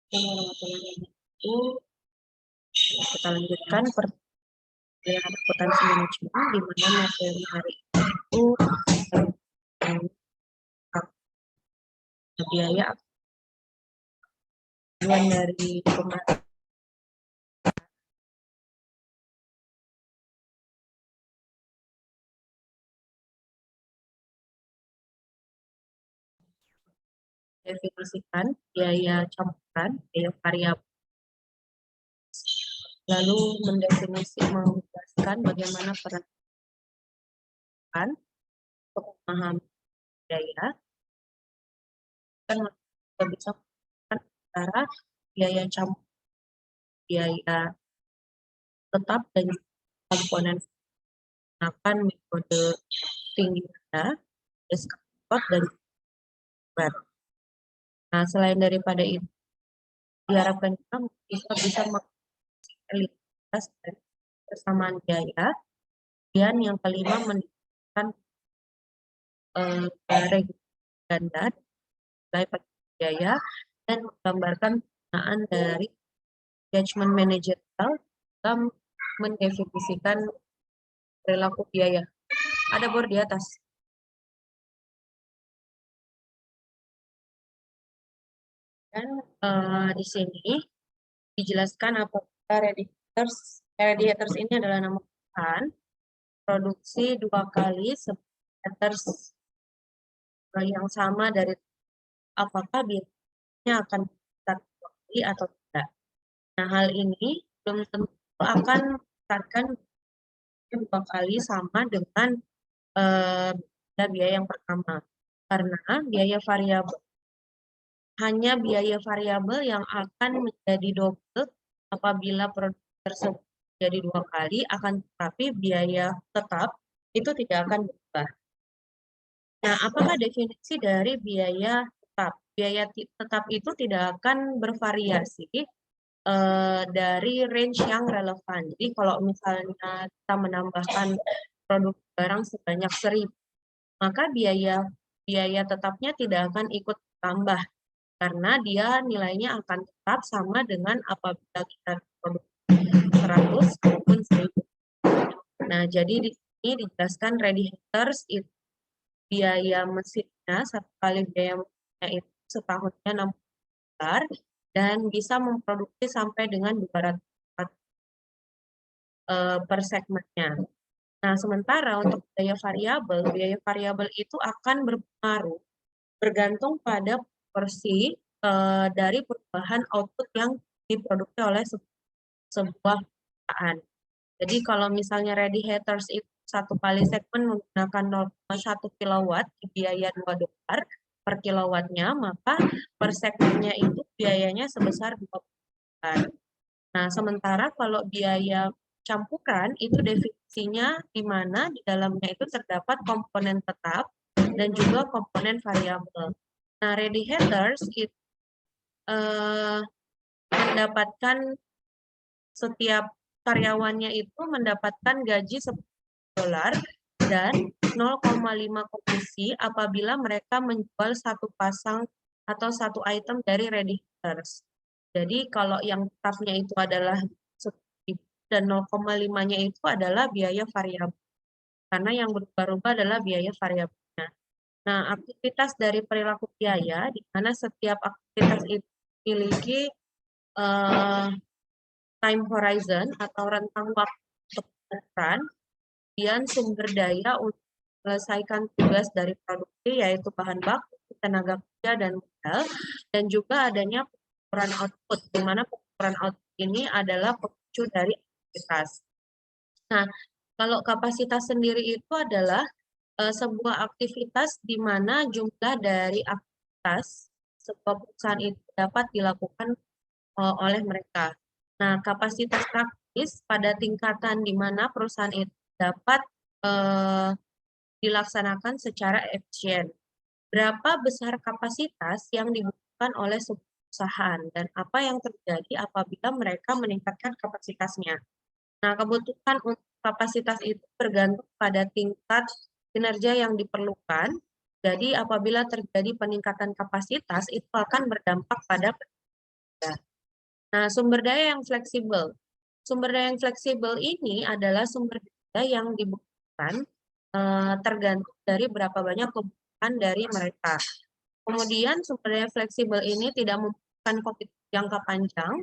Assalamualaikum. Kita lanjutkan perkuliahan akuntansi manajemen di mana materi hari itu tentang biaya tujuan dari pembahasan definisikan biaya campuran, biaya variabel, lalu menjelaskan bagaimana peran pemahaman biaya dan bisa antara biaya campur, biaya tetap dan komponen menggunakan metode tinggi rendah, discount dan bar. Nah, selain daripada itu, diharapkan kita bisa mengeliminasi dari persamaan biaya. Dan yang kelima menunjukkan ganda nilai biaya dan menggambarkan penggunaan dari judgment managerial dalam mendefinisikan perilaku biaya. Ada bor di atas. Dan di sini dijelaskan apakah radiators ini adalah nama bahan produksi 2 kali radiators yang sama dari apakah biayanya akan besar 2 kali atau tidak. Nah, hal ini belum tentu akan besarkan 2 kali sama dengan biaya yang pertama, karena biaya variabel hanya biaya variabel yang akan menjadi double apabila produk tersebut jadi 2 kali, akan tetapi biaya tetap itu tidak akan berubah. Nah, apakah definisi dari biaya tetap? Biaya tetap itu tidak akan bervariasi dari range yang relevan. Jadi kalau misalnya kita menambahkan produk barang sebanyak 1.000, maka biaya tetapnya tidak akan ikut tambah karena dia nilainya akan tetap sama dengan apabila kita produk 100 maupun 1.000. Nah, jadi di sini dijelaskan radiators itu biaya mesinnya, satu kali biaya mesinnya itu setahunnya 60 dolar dan bisa memproduksi sampai dengan 200 per segmennya. Nah, sementara untuk biaya variabel itu akan berpengaruh bergantung pada proporsi dari perubahan output yang diproduksi oleh sebuah perusahaan. Jadi kalau misalnya radiators itu satu kali segmen menggunakan 0,1 kilowatt, biaya 2 dolar per kilowattnya, maka per segmennya itu biayanya sebesar 20 dolar. Nah, sementara kalau biaya campuran itu definisinya di mana di dalamnya itu terdapat komponen tetap dan juga komponen variabel. Nah, radiators itu mendapatkan setiap karyawannya itu mendapatkan gaji 10 dolar dan 0,5 komisi apabila mereka menjual satu pasang atau satu item dari radiators. Jadi kalau yang tetapnya itu adalah 10.000 dan 0,5-nya itu adalah biaya variabel. Karena yang berubah-ubah adalah biaya variabelnya. Nah, aktivitas dari perilaku biaya di mana setiap aktivitas itu memiliki time horizon atau rentang waktu peran, kemudian sumber daya untuk menyelesaikan tugas dari produksi yaitu bahan baku, tenaga kerja dan modal, dan juga adanya pengukuran output, di mana pengukuran output ini adalah pemicu dari aktivitas. Nah, kalau kapasitas sendiri itu adalah sebuah aktivitas di mana jumlah dari aktivitas sebuah perusahaan itu dapat dilakukan oleh mereka. Nah, kapasitas praktis pada tingkatan di mana perusahaan itu dapat dilaksanakan secara efisien. Berapa besar kapasitas yang dibutuhkan oleh sebuah perusahaan dan apa yang terjadi apabila mereka meningkatkan kapasitasnya. Nah, kebutuhan untuk kapasitas itu bergantung pada tingkat kinerja yang diperlukan. Jadi, apabila terjadi peningkatan kapasitas, itu akan berdampak pada bekerja. Nah, sumber daya yang fleksibel. Sumber daya yang fleksibel ini adalah sumber daya yang dibutuhkan tergantung dari berapa banyak kebutuhan dari mereka. Kemudian sumber daya fleksibel ini tidak membutuhkan komitmen jangka panjang.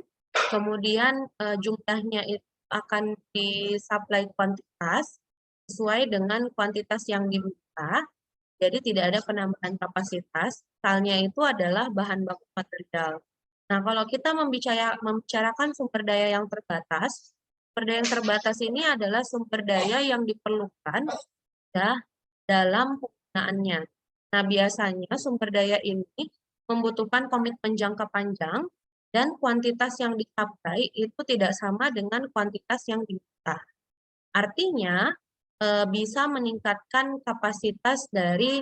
Kemudian jumlahnya itu akan disuplai kuantitas sesuai dengan kuantitas yang dibuka. Jadi tidak ada penambahan kapasitas. Misalnya itu adalah bahan baku material. Nah, kalau kita membicarakan sumber daya yang terbatas, sumber daya yang terbatas ini adalah sumber daya yang diperlukan ya dalam penggunaannya. Nah, biasanya sumber daya ini membutuhkan komitmen jangka panjang dan kuantitas yang dicapai itu tidak sama dengan kuantitas yang diminta. Artinya, bisa meningkatkan kapasitas dari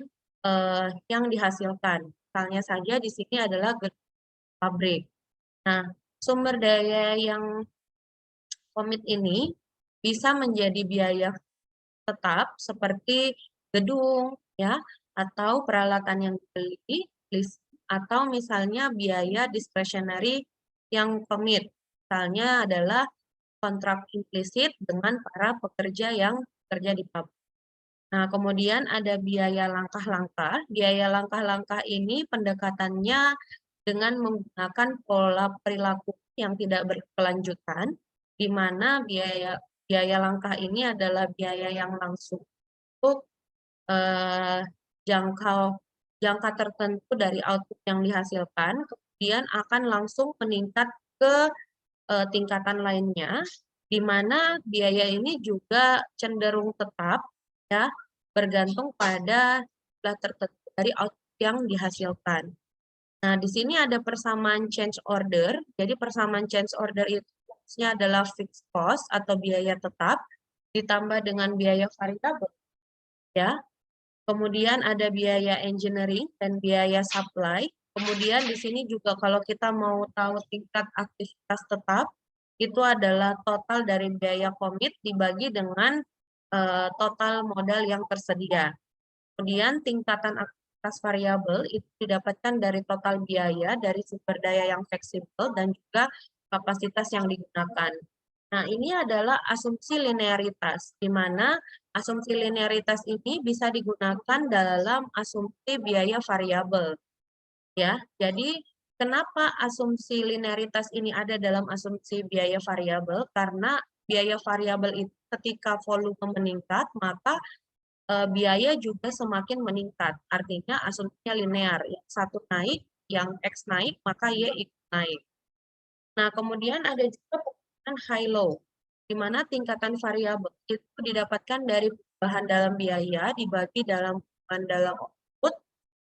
yang dihasilkan. Misalnya saja di sini adalah pabrik. Nah, sumber daya yang komit ini bisa menjadi biaya tetap seperti gedung, ya, atau peralatan yang dibeli, atau misalnya biaya discretionary yang komit. Misalnya adalah kontrak implisit dengan para pekerja yang bekerja di pabrik. Nah, kemudian ada biaya langkah-langkah. Biaya langkah-langkah ini pendekatannya dengan menggunakan pola perilaku yang tidak berkelanjutan, di mana biaya langkah ini adalah biaya yang langsung untuk jangka tertentu dari output yang dihasilkan, kemudian akan langsung meningkat ke tingkatan lainnya, di mana biaya ini juga cenderung tetap, ya, bergantung pada jumlah tertentu dari output yang dihasilkan. Nah, di sini ada persamaan change order. Jadi persamaan change order itu maksudnya adalah fixed cost atau biaya tetap ditambah dengan biaya variabel, ya. Kemudian ada biaya engineering dan biaya supply. Kemudian di sini juga kalau kita mau tahu tingkat aktivitas tetap, itu adalah total dari biaya komit dibagi dengan total modal yang tersedia. Kemudian tingkatan aktivitas variabel itu didapatkan dari total biaya dari sumber daya yang fleksibel dan juga kapasitas yang digunakan. Nah, ini adalah asumsi linearitas, di mana asumsi linearitas ini bisa digunakan dalam asumsi biaya variabel. Ya, jadi kenapa asumsi linearitas ini ada dalam asumsi biaya variabel? Karena biaya variabel itu ketika volume meningkat, maka biaya juga semakin meningkat. Artinya asumsinya linear. Yang satu naik, yang X naik, maka Y ikut naik. Nah, kemudian ada juga penggunaan high-low, di mana tingkatan variabel itu didapatkan dari perubahan dalam biaya dibagi dalam perubahan dalam output,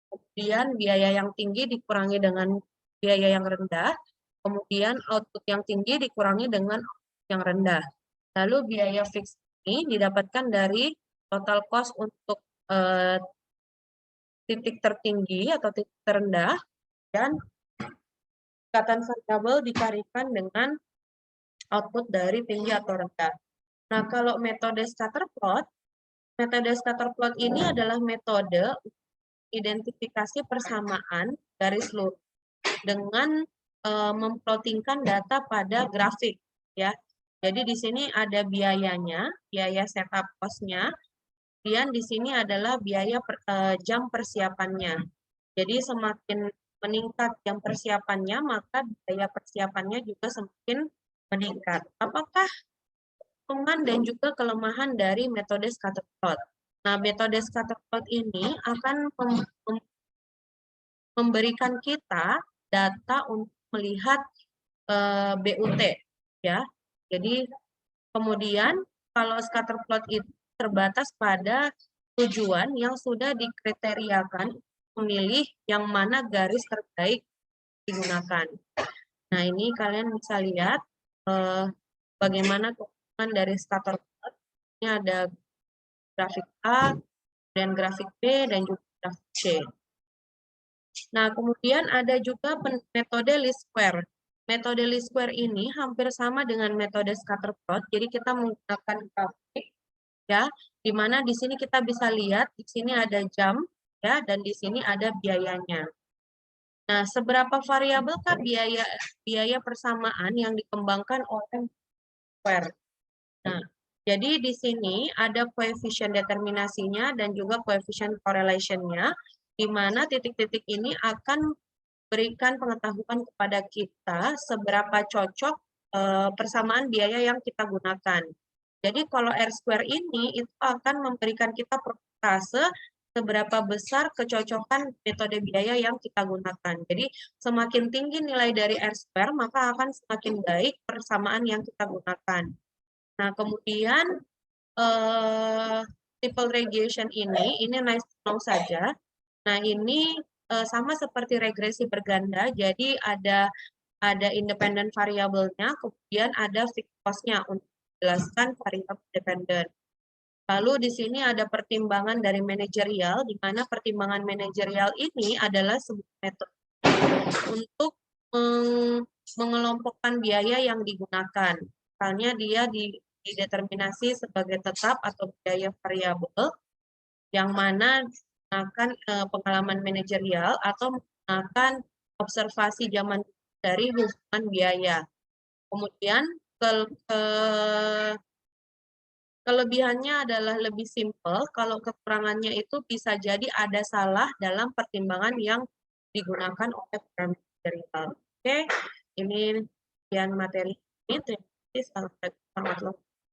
kemudian biaya yang tinggi dikurangi dengan biaya yang rendah, kemudian output yang tinggi dikurangi dengan output yang rendah. Lalu biaya fix ini didapatkan dari total cost untuk titik tertinggi atau titik terendah, dan tingkatan variabel dikalikan dengan output dari tinggi atau rendah. Nah, kalau metode scatter plot ini adalah metode identifikasi persamaan garis lurus dengan memplottingkan data pada grafik, ya. Jadi di sini ada biayanya, biaya setup cost-nya, kemudian di sini adalah biaya jam persiapannya. Jadi semakin meningkat jam persiapannya, maka biaya persiapannya juga semakin meningkat. Apakah keuntungan dan juga kelemahan dari metode scatter plot? Nah, metode scatter plot ini akan memberikan kita data untuk melihat BUT, ya. Jadi kemudian kalau scatter plot itu terbatas pada tujuan yang sudah dikriteriakan, memilih yang mana garis terbaik digunakan. Nah, ini kalian bisa lihat bagaimana keuntungan dari scatter plot. Ini ada grafik A, dan grafik B, dan juga grafik C. Nah, kemudian ada juga metode least square. Metode least square ini hampir sama dengan metode scatter plot. Jadi kita menggunakan grafik, ya, di mana di sini kita bisa lihat di sini ada jam, ya, dan di sini ada biayanya. Nah, seberapa variabelkah biaya persamaan yang dikembangkan oleh square? Nah, jadi di sini ada koefisien determinasinya dan juga koefisien correlation-nya, di mana titik-titik ini akan berikan pengetahuan kepada kita seberapa cocok persamaan biaya yang kita gunakan. Jadi kalau R-square ini itu akan memberikan kita persentase seberapa besar kecocokan metode biaya yang kita gunakan. Jadi semakin tinggi nilai dari R-square, maka akan semakin baik persamaan yang kita gunakan. Nah, kemudian triple regression ini nice to know saja. Nah, ini sama seperti regresi berganda, jadi ada independent variabelnya, kemudian ada fixed cost-nya untuk menjelaskan variabel dependent. Lalu di sini ada pertimbangan dari manajerial, di mana pertimbangan manajerial ini adalah sebuah metode untuk mengelompokkan biaya yang digunakan. Misalnya dia dideterminasi sebagai tetap atau biaya variabel, yang mana menggunakan pengalaman manajerial atau menggunakan observasi zaman dari hubungan biaya. Kemudian kelebihannya adalah lebih simpel, kalau kekurangannya itu bisa jadi ada salah dalam pertimbangan yang digunakan oleh manajerial. Oke, ini sekian materi ini. Terima kasih. Assalamualaikum warahmatullahi wabarakatuh.